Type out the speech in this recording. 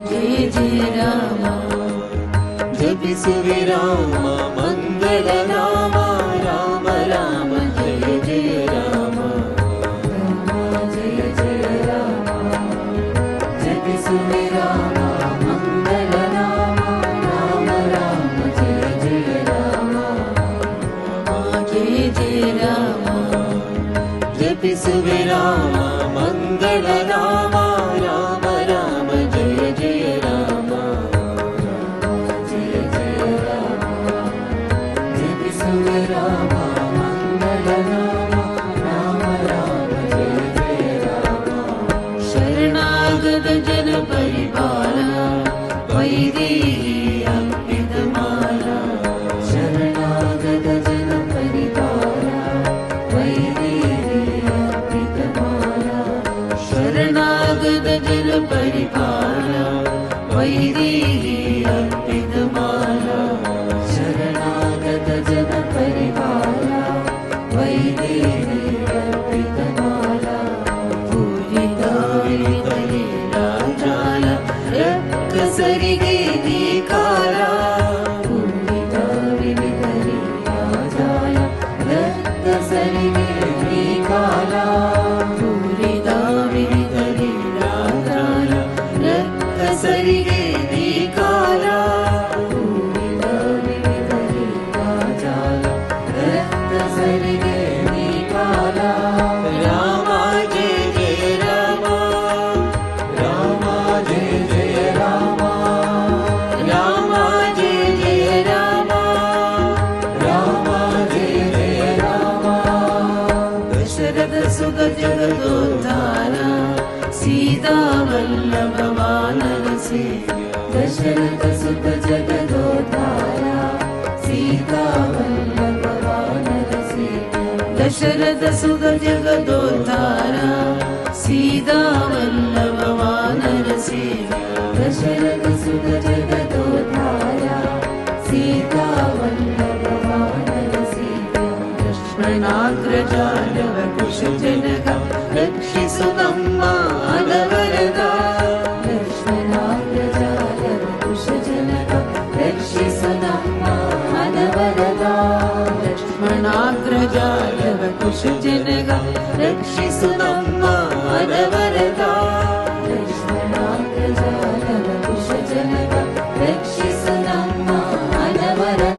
ಜಯ ಜಯ ರಾಮ ಜಪಿಸುವೆ ರಾಮ ಮಂಗಳ ರಾಮ ರಾಮ ರಾಮ ಜಯ ಜಯ ರಾಮ ಜಯ ಜಯ ರಾಮ ಜಪಿಸುವೆ ರಾಮ ಮಂಗಳ ರಾಮ ರಾಮ ರಾಮ ಜಯ ಜಯ ರಾಮ ಜಯ ಜಯ ರಾಮ ಜಪಿಸುವೆ ರಾಮ ಮಂಗಳ ರಾಮ ರಾಮ ರಾಮ ಜಯ ಜಯ ರಾಮ ಜಯ ಜಯ ರಾಮ ಜಪಿಸುವೆ ರಾಮ ಮಂಗಳ ರಾಮ ರಾಮ ರಾಮ ಜಯ ಜಯ ರಾಮ ಶರಣಾಗತ ಜನ ಪರಿಪಾಲ ವೈದೇಹಿ ಅರ್ಪಿತ ಮಾಲ ಶರಣಾಗತ ಜನ ಪರಿಪಾಲ ವೈದೇಹಿ ಅರ್ಪಿತ ಮಾಲ ಶರಣಾಗತ ಜನ ಪರಿಪಾಲ ವೈದೇಹಿ ಅರ್ಪಿತ ಮಾಲ ಶರಣಾಗತ ಜನ ಪರಿಪಾಲ ವೈದೇಹಿ ಅರ್ಪಿತ ಮಾಲ ಪೂಜಿತ ವಿತಲೀಲಾಜಾಲ ರಕ್ಕಸರಿಗೆ ನೀ ಕಾಲ ಪೂಜಿತ ವಿತಲೀಲಾಜಾಲ ರಕ್ಕಸರಿಗೆ ನೀ ಕಾಲ ಪೂಜಿತ ವಿತಲೀಲಾಜಾಲ ರಕ್ಕಸರಿಗೆ ನೀ ಕಾಲ ಪೂಜಿತ ವಿತಲೀಲಾಜಾಲ ರಕ್ಕಸರಿಗೆ ನೀ ಕಾಲ ರಾಮ ಜಯ ಜಯ ರಾಮ ರಾಮ ಜಯ ಜಯ ರಾಮ ರಾಮ ಜಯ ಜಯ ರಾಮ ರಾಮ ಜಯ ಜಯ ರಾಮ ದಶರಥ ಸುತ ಜಗದೋದ್ಧಾರ ಸೀತಾ ವಲ್ಲಭ ವಾನರ ಸೇವ್ಯ ದಶರಥ ಸುತ ಜಗದೋದ್ಧಾರ ಸೀತಾ ವಲ್ಲಭ ವಾನರ ಸೇವ್ಯ ದಶರಥ ಸುತ ಜಗದೋದ್ಧಾರ ಸೀತಾ ವಲ್ಲಭ ವಾನರ ಸೇವ್ಯ ದಶರಥ ಸುತ ಜಗದೋದ್ಧಾರ ಸೀತಾ ವಲ್ಲಭ ವಾನರ ಸೇವ್ಯ ಲಕ್ಷ್ಮಣಾಗ್ರಜಾಲವ ಕುಶಜನಕ ರಕ್ಷಿಸು ನಮ್ಮ ಅನವರದ ಲಕ್ಷ್ಮಣಾಗ್ರಜಾಲವ ಕುಶಜನಕ ರಕ್ಷಿಸು ನಮ್ಮ ಅನವರದ ಲಕ್ಷ್ಮಣಾಗ್ರಜಾಲವ ಕುಶಜನಕ ರಕ್ಷಿಸು ನಮ್ಮ